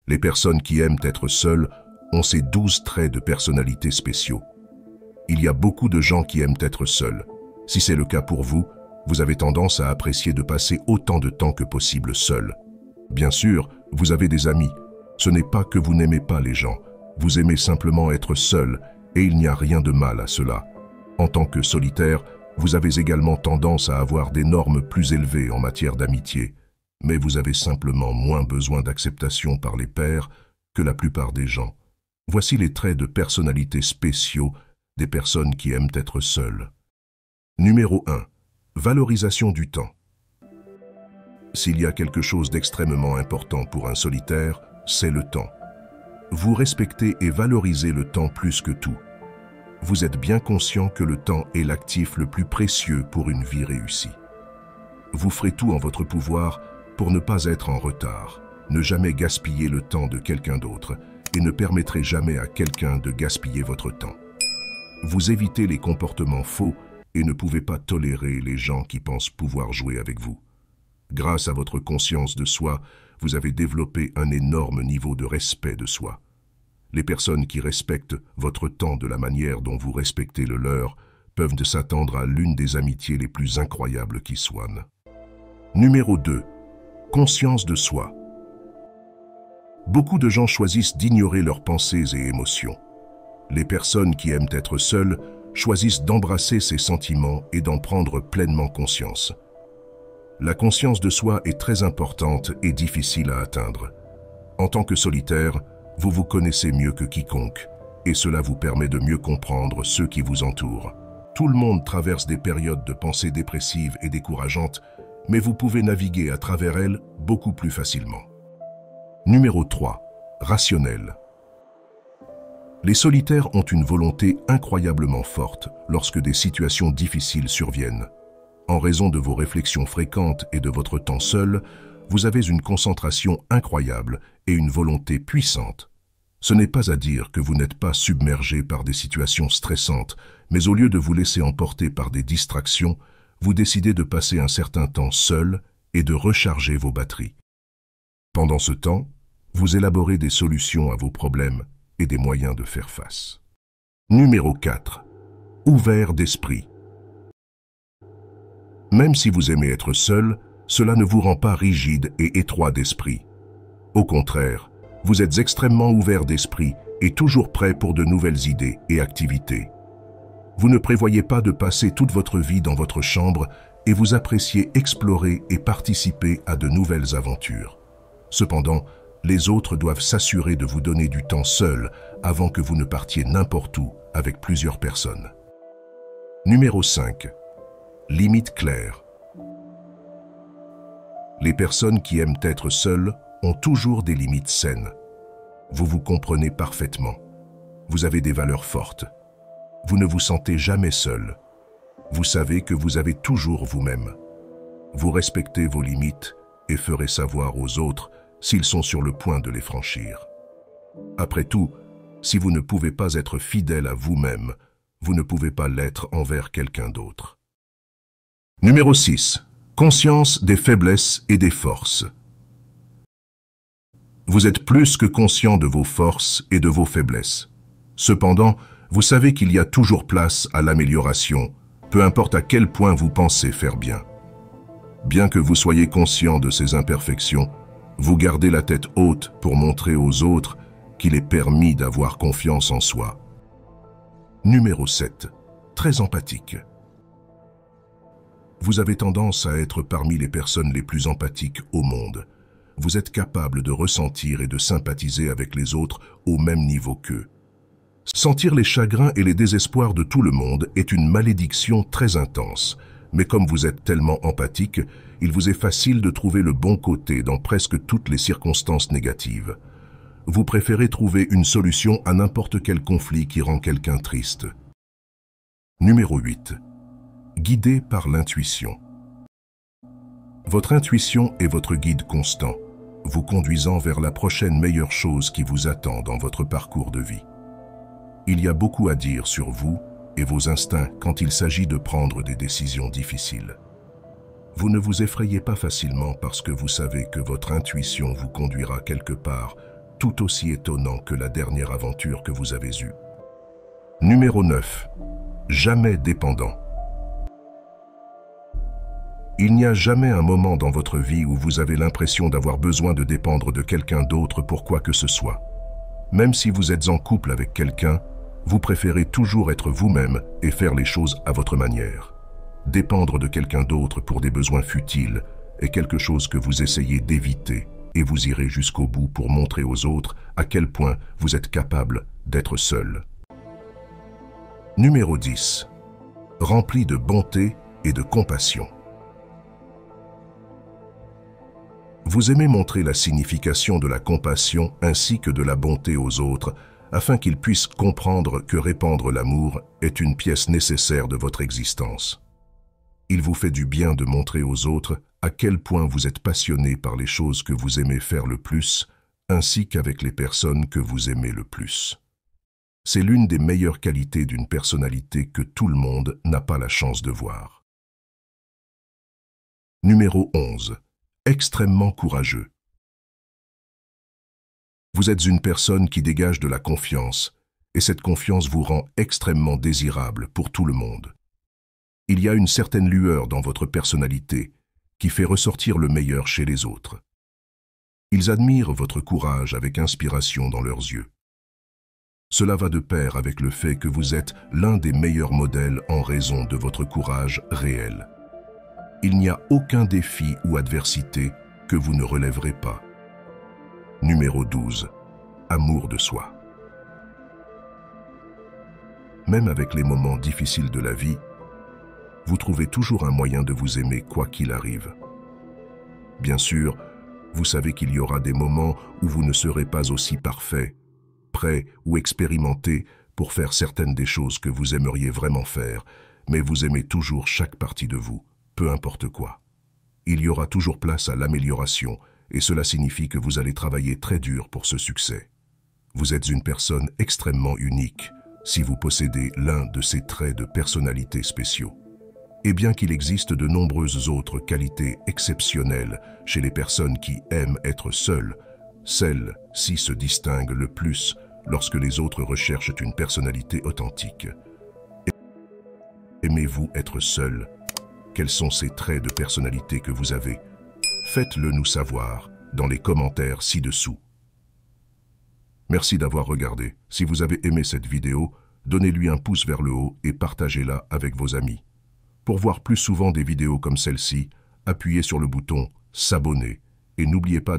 Les personnes qui aiment être seules ont ces 12 traits de personnalité spéciaux. Il y a beaucoup de gens qui aiment être seuls. Si c'est le cas pour vous, vous avez tendance à apprécier de passer autant de temps que possible seul. Bien sûr, vous avez des amis. Ce n'est pas que vous n'aimez pas les gens. Vous aimez simplement être seul et il n'y a rien de mal à cela. En tant que solitaire, vous avez également tendance à avoir des normes plus élevées en matière d'amitié, mais vous avez simplement moins besoin d'acceptation par les pairs que la plupart des gens. Voici les traits de personnalité spéciaux des personnes qui aiment être seules. Numéro 1. Valorisation du temps. S'il y a quelque chose d'extrêmement important pour un solitaire, c'est le temps. Vous respectez et valorisez le temps plus que tout. Vous êtes bien conscient que le temps est l'actif le plus précieux pour une vie réussie. Vous ferez tout en votre pouvoir pour ne pas être en retard, ne jamais gaspiller le temps de quelqu'un d'autre et ne permettrez jamais à quelqu'un de gaspiller votre temps. Vous évitez les comportements faux et ne pouvez pas tolérer les gens qui pensent pouvoir jouer avec vous. Grâce à votre conscience de soi, vous avez développé un énorme niveau de respect de soi. Les personnes qui respectent votre temps de la manière dont vous respectez le leur peuvent s'attendre à l'une des amitiés les plus incroyables qui soient. Numéro 2. Conscience de soi. Beaucoup de gens choisissent d'ignorer leurs pensées et émotions. Les personnes qui aiment être seules choisissent d'embrasser ces sentiments et d'en prendre pleinement conscience. La conscience de soi est très importante et difficile à atteindre. En tant que solitaire, vous vous connaissez mieux que quiconque, et cela vous permet de mieux comprendre ceux qui vous entourent. Tout le monde traverse des périodes de pensée dépressives et décourageantes, mais vous pouvez naviguer à travers elles beaucoup plus facilement. Numéro 3. Rationnel. Les solitaires ont une volonté incroyablement forte lorsque des situations difficiles surviennent. En raison de vos réflexions fréquentes et de votre temps seul, vous avez une concentration incroyable et une volonté puissante. Ce n'est pas à dire que vous n'êtes pas submergé par des situations stressantes, mais au lieu de vous laisser emporter par des distractions, vous décidez de passer un certain temps seul et de recharger vos batteries. Pendant ce temps, vous élaborez des solutions à vos problèmes et des moyens de faire face. Numéro 4. Ouvert d'esprit. Même si vous aimez être seul, cela ne vous rend pas rigide et étroit d'esprit. Au contraire, vous êtes extrêmement ouvert d'esprit et toujours prêt pour de nouvelles idées et activités. Vous ne prévoyez pas de passer toute votre vie dans votre chambre et vous appréciez explorer et participer à de nouvelles aventures. Cependant, les autres doivent s'assurer de vous donner du temps seul avant que vous ne partiez n'importe où avec plusieurs personnes. Numéro 5. Limites claires. Les personnes qui aiment être seules ont toujours des limites saines. Vous vous comprenez parfaitement. Vous avez des valeurs fortes. Vous ne vous sentez jamais seul. Vous savez que vous avez toujours vous-même. Vous respectez vos limites et ferez savoir aux autres s'ils sont sur le point de les franchir. Après tout, si vous ne pouvez pas être fidèle à vous-même, vous ne pouvez pas l'être envers quelqu'un d'autre. Numéro 6. Conscience des faiblesses et des forces. Vous êtes plus que conscient de vos forces et de vos faiblesses. Cependant, vous savez qu'il y a toujours place à l'amélioration, peu importe à quel point vous pensez faire bien. Bien que vous soyez conscient de ces imperfections, vous gardez la tête haute pour montrer aux autres qu'il est permis d'avoir confiance en soi. Numéro 7. Très empathique. Vous avez tendance à être parmi les personnes les plus empathiques au monde. Vous êtes capable de ressentir et de sympathiser avec les autres au même niveau qu'eux. Sentir les chagrins et les désespoirs de tout le monde est une malédiction très intense, mais comme vous êtes tellement empathique, il vous est facile de trouver le bon côté dans presque toutes les circonstances négatives. Vous préférez trouver une solution à n'importe quel conflit qui rend quelqu'un triste. Numéro 8. Guidé par l'intuition. Votre intuition est votre guide constant, vous conduisant vers la prochaine meilleure chose qui vous attend dans votre parcours de vie. Il y a beaucoup à dire sur vous et vos instincts quand il s'agit de prendre des décisions difficiles. Vous ne vous effrayez pas facilement parce que vous savez que votre intuition vous conduira quelque part, tout aussi étonnant que la dernière aventure que vous avez eue. Numéro 9. Jamais dépendant. Il n'y a jamais un moment dans votre vie où vous avez l'impression d'avoir besoin de dépendre de quelqu'un d'autre pour quoi que ce soit. Même si vous êtes en couple avec quelqu'un, vous préférez toujours être vous-même et faire les choses à votre manière. Dépendre de quelqu'un d'autre pour des besoins futiles est quelque chose que vous essayez d'éviter et vous irez jusqu'au bout pour montrer aux autres à quel point vous êtes capable d'être seul. Numéro 10. Rempli de bonté et de compassion. Vous aimez montrer la signification de la compassion ainsi que de la bonté aux autres afin qu'ils puissent comprendre que répandre l'amour est une pièce nécessaire de votre existence. Il vous fait du bien de montrer aux autres à quel point vous êtes passionné par les choses que vous aimez faire le plus, ainsi qu'avec les personnes que vous aimez le plus. C'est l'une des meilleures qualités d'une personnalité que tout le monde n'a pas la chance de voir. Numéro 11. Extrêmement courageux. Vous êtes une personne qui dégage de la confiance, et cette confiance vous rend extrêmement désirable pour tout le monde. Il y a une certaine lueur dans votre personnalité qui fait ressortir le meilleur chez les autres. Ils admirent votre courage avec inspiration dans leurs yeux. Cela va de pair avec le fait que vous êtes l'un des meilleurs modèles en raison de votre courage réel. Il n'y a aucun défi ou adversité que vous ne relèverez pas. Numéro 12. Amour de soi. Même avec les moments difficiles de la vie, vous trouvez toujours un moyen de vous aimer quoi qu'il arrive. Bien sûr, vous savez qu'il y aura des moments où vous ne serez pas aussi parfait, prêt ou expérimenté pour faire certaines des choses que vous aimeriez vraiment faire, mais vous aimez toujours chaque partie de vous, peu importe quoi. Il y aura toujours place à l'amélioration, et cela signifie que vous allez travailler très dur pour ce succès. Vous êtes une personne extrêmement unique si vous possédez l'un de ces traits de personnalité spéciaux. Et bien qu'il existe de nombreuses autres qualités exceptionnelles chez les personnes qui aiment être seules, celle-ci se distingue le plus lorsque les autres recherchent une personnalité authentique. Aimez-vous être seul? Quels sont ces traits de personnalité que vous avez? Faites-le nous savoir dans les commentaires ci-dessous. Merci d'avoir regardé. Si vous avez aimé cette vidéo, donnez-lui un pouce vers le haut et partagez-la avec vos amis. Pour voir plus souvent des vidéos comme celle-ci, appuyez sur le bouton « S'abonner » et n'oubliez pas d'appuyer